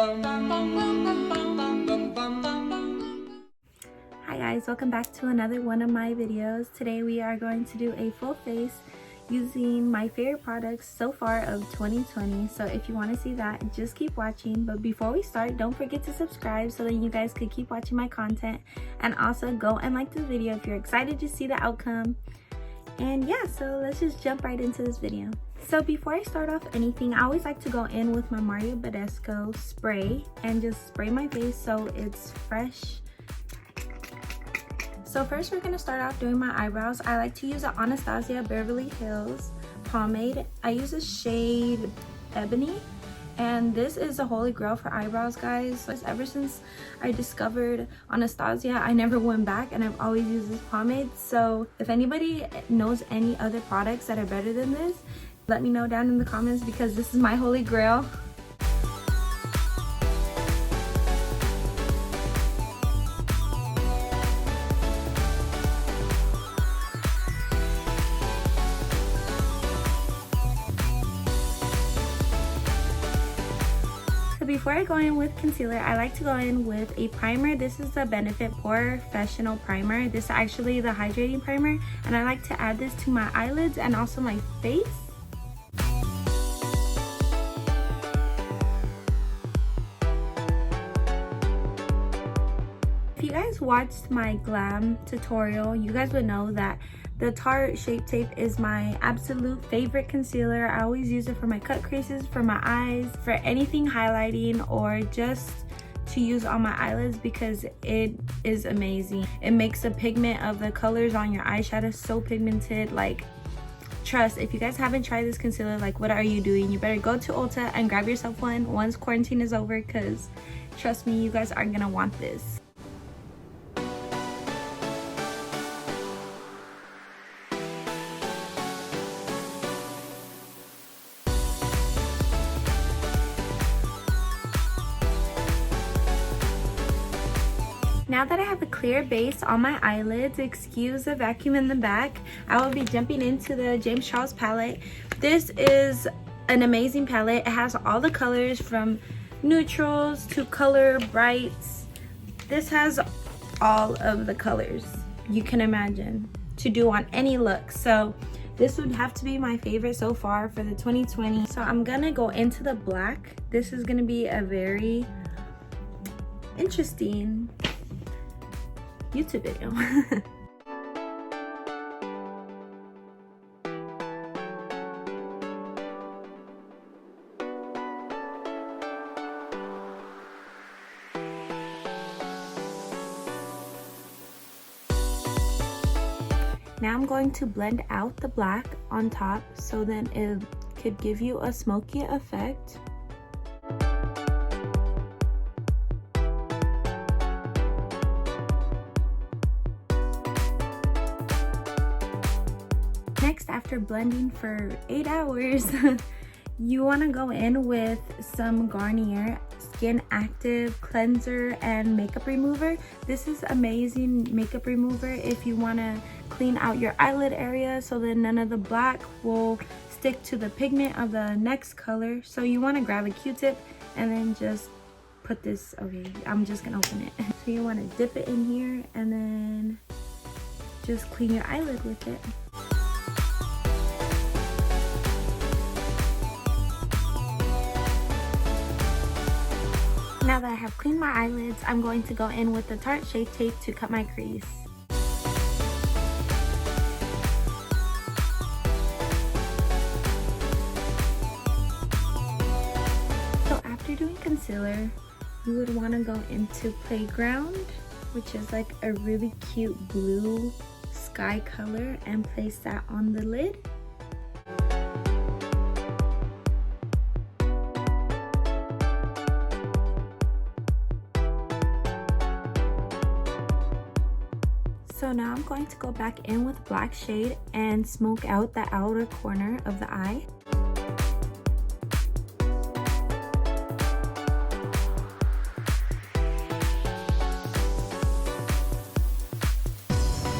Hi guys, welcome back to another one of my videos. Today we are going to do a full face using my favorite products so far of 2020. So if you want to see that, just keep watching. But before we start, don't forget to subscribe so that you guys could keep watching my content, and also go and like this video if you're excited to see the outcome. And yeah, so let's just jump right into this video. So before I start off anything, I always like to go in with my Mario Badescu spray and just spray my face so it's fresh. So first we're going to start off doing my eyebrows. I like to use an Anastasia Beverly Hills pomade. I use a shade Ebony, and this is a holy grail for eyebrows, guys. Ever since I discovered Anastasia, I never went back, and I've always used this pomade. So if anybody knows any other products that are better than this, let me know down in the comments, because this is my holy grail. Before I go in with concealer, I like to go in with a primer. This is the Benefit Professional Primer. This is actually the hydrating primer, and I like to add this to my eyelids and also my face. If you guys watched my glam tutorial, you guys would know that the Tarte Shape Tape is my absolute favorite concealer. I always use it for my cut creases, for my eyes, for anything highlighting, or just to use on my eyelids, because it is amazing. It makes the pigment of the colors on your eyeshadow so pigmented. Like, trust, if you guys haven't tried this concealer, like, what are you doing? You better go to Ulta and grab yourself one once quarantine is over, because trust me, you guys are gonna want this. Now that I have a clear base on my eyelids, excuse the vacuum in the back, I will be jumping into the James Charles palette. This is an amazing palette. It has all the colors from neutrals to color brights. This has all of the colors you can imagine to do on any look. So this would have to be my favorite so far for the 2020. So I'm gonna go into the black. This is gonna be a very interesting YouTube video. Now I'm going to blend out the black on top, so then it could give you a smoky effect. Next, after blending for 8 hours, you want to go in with some Garnier Skin Active Cleanser and Makeup Remover. This is amazing makeup remover if you want to clean out your eyelid area so that none of the black will stick to the pigment of the next color. So you want to grab a Q-tip and then just put this, okay, I'm just going to open it. So you want to dip it in here and then just clean your eyelid with it. Now that I have cleaned my eyelids, I'm going to go in with the Tarte Shape Tape to cut my crease. So after doing concealer, you would want to go into Playground, which is like a really cute blue sky color, and place that on the lid. So now I'm going to go back in with black shade and smoke out the outer corner of the eye.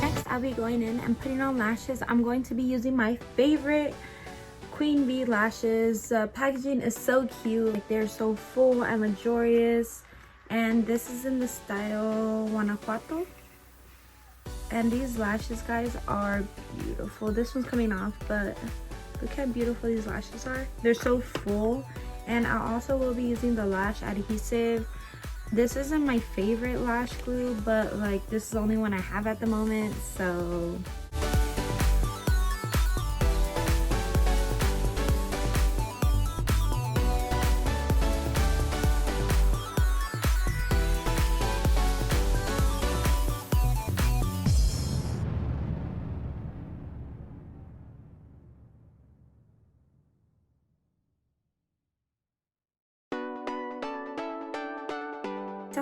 Next, I'll be going in and putting on lashes. I'm going to be using my favorite Queen Bee lashes. Packaging is so cute. Like, they're so full and luxurious. And this is in the style Guanajuato. And these lashes, guys, are beautiful. This one's coming off, but look how beautiful these lashes are. They're so full. And I also will be using the lash adhesive. This isn't my favorite lash glue, but like this is the only one I have at the moment, so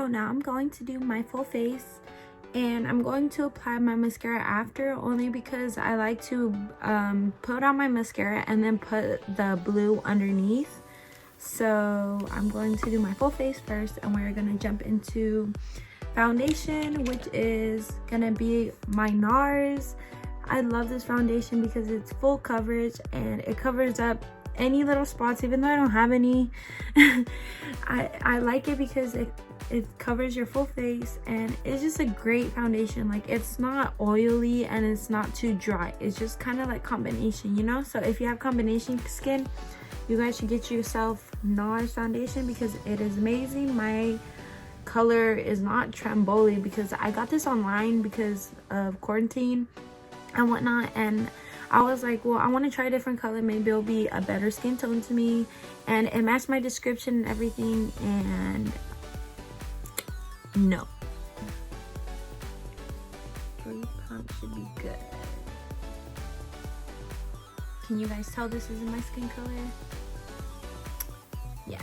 now I'm going to do my full face, and I'm going to apply my mascara after, only because I like to put on my mascara and then put the blue underneath. So I'm going to do my full face first, and we're going to jump into foundation, which is going to be my NARS. I love this foundation because it's full coverage and it covers up any little spots, even though I don't have any. I like it because it covers your full face, and it's just a great foundation. Like, it's not oily and it's not too dry. It's just kind of like combination, you know? So if you have combination skin, you guys should get yourself NARS foundation because it is amazing. My color is not Tramboli because I got this online because of quarantine and whatnot, and I was like, well, I want to try a different color. Maybe it'll be a better skin tone to me, and it matched my description and everything, and no. 3 pumps should be good. Can you guys tell this isn't my skin color? Yeah.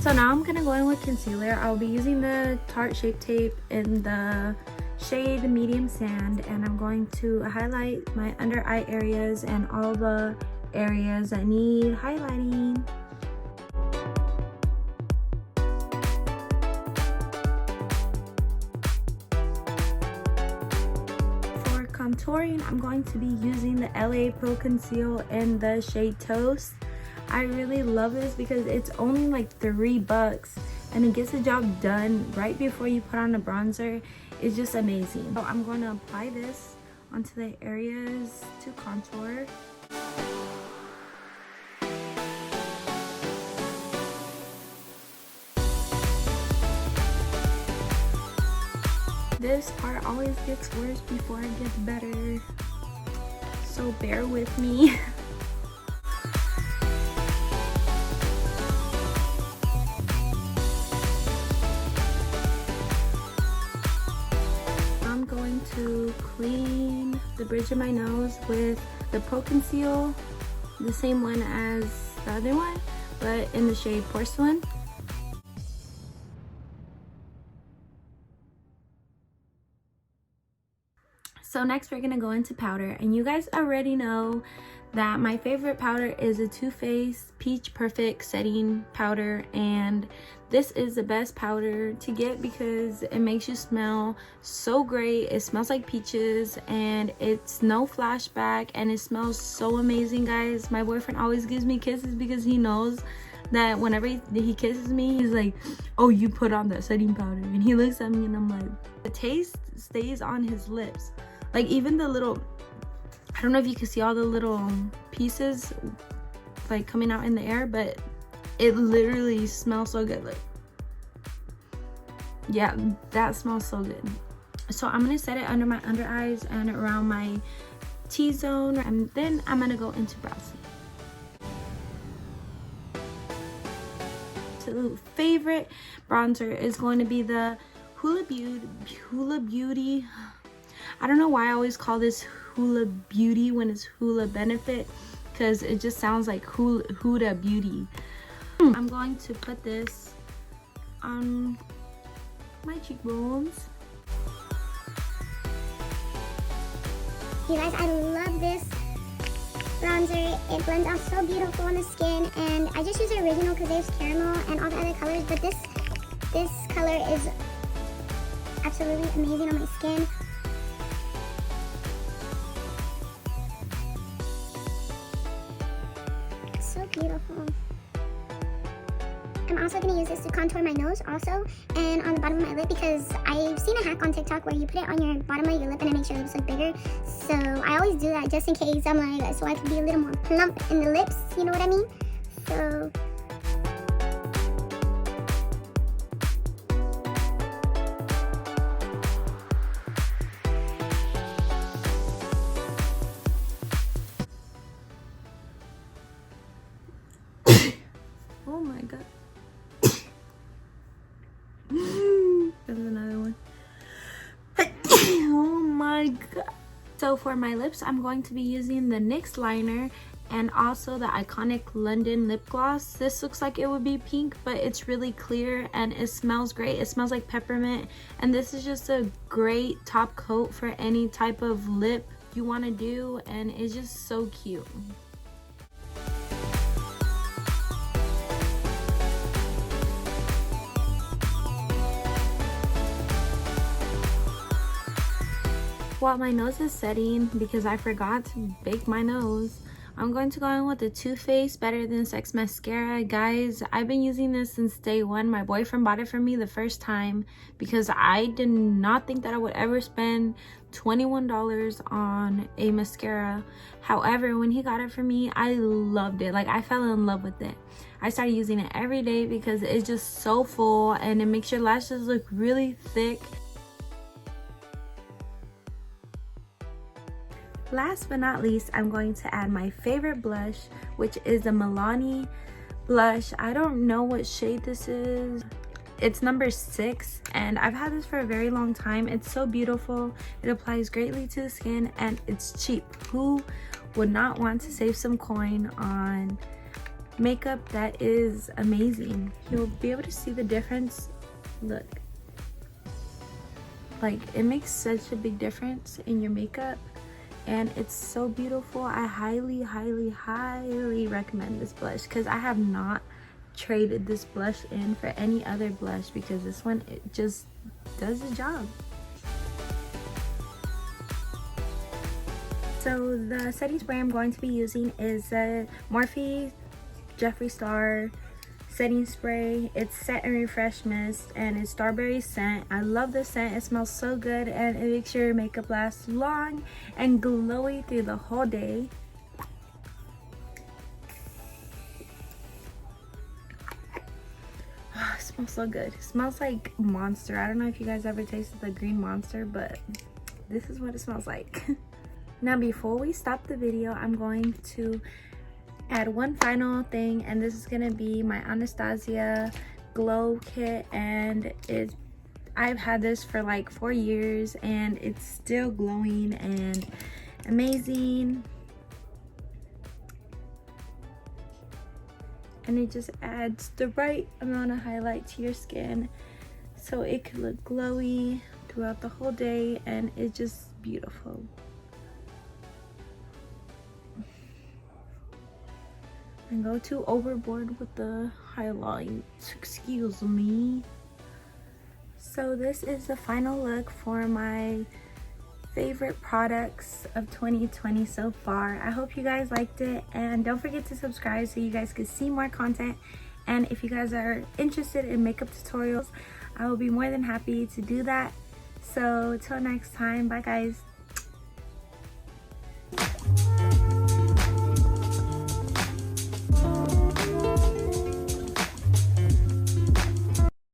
So now I'm gonna go in with concealer. I'll be using the Tarte Shape Tape in the shade Medium Sand, and I'm going to highlight my under eye areas and all the areas that need highlighting. For contouring, I'm going to be using the LA Pro Conceal in the shade Toast. I really love this because it's only like $3 and it gets the job done right before you put on a bronzer. It's just amazing. So I'm going to apply this onto the areas to contour. This part always gets worse before it gets better, so bear with me. To clean the bridge of my nose with the Pro Conceal, the same one as the other one, but in the shade Porcelain. So next we're gonna go into powder, and you guys already know that my favorite powder is a Too Faced Peach Perfect Setting Powder, and this is the best powder to get because it makes you smell so great. It smells like peaches and it's no flashback, and it smells so amazing, guys. My boyfriend always gives me kisses because he knows that whenever he kisses me, he's like, oh, you put on that setting powder, and he looks at me and I'm like, the taste stays on his lips. Like, even the little, I don't know if you can see all the little pieces like coming out in the air, but it literally smells so good. Like, yeah, that smells so good. So I'm gonna set it under my under eyes and around my T-zone, and then I'm gonna go into brows. So favorite bronzer is going to be the Hula Beauty. I don't know why I always call this Hula Beauty when it's Hula Benefit, because it just sounds like Huda Beauty. I'm going to put this on my cheekbones. You guys, I love this bronzer. It blends out so beautiful on the skin, and I just use the original because there's caramel and all the other colors, but this color is absolutely amazing on my skin. It's so beautiful. I'm also going to use this to contour my nose also, and on the bottom of my lip, because I've seen a hack on TikTok where you put it on your bottom of your lip and it makes your lips look bigger. So I always do that just in case. I'm like, so I can be a little more plump in the lips, you know what I mean? So oh my god. There's another one. Oh my god. So for my lips, I'm going to be using the NYX liner and also the iconic London lip gloss. This looks like it would be pink, but it's really clear and it smells great. It smells like peppermint, and this is just a great top coat for any type of lip you want to do, and it's just so cute. While my nose is setting, because I forgot to bake my nose, I'm going to go in with the Too Faced Better Than Sex mascara. Guys, I've been using this since day one. My boyfriend bought it for me the first time because I did not think that I would ever spend $21 on a mascara. However, when he got it for me, I loved it. Like, I fell in love with it. I started using it every day because it's just so full and it makes your lashes look really thick. Last but not least, I'm going to add my favorite blush, which is the Milani blush. I don't know what shade this is. It's number 6, and I've had this for a very long time. It's so beautiful. It applies greatly to the skin, and it's cheap. Who would not want to save some coin on makeup that is amazing? You'll be able to see the difference. Look. Like, it makes such a big difference in your makeup. And it's so beautiful. I highly recommend this blush because I have not traded this blush in for any other blush because this one, it just does the job. So the setting spray I'm going to be using is the Morphe Jeffree Star setting spray. It's Set and Refresh Mist, and it's strawberry scent. I love the scent. It smells so good, and it makes your makeup last long and glowy through the whole day. Oh, it smells so good. It smells like Monster. I don't know if you guys ever tasted the green Monster, but this is what it smells like. Now before we stop the video, I'm going to add one final thing, and this is gonna be my Anastasia glow kit, and I've had this for like 4 years and it's still glowing and amazing, and it just adds the right amount of highlight to your skin so it could look glowy throughout the whole day, and it's just beautiful. And go too overboard with the highlight, excuse me. So this is the final look for my favorite products of 2020 so far. I hope you guys liked it, and don't forget to subscribe so you guys can see more content. And if you guys are interested in makeup tutorials, I will be more than happy to do that. So till next time, bye guys.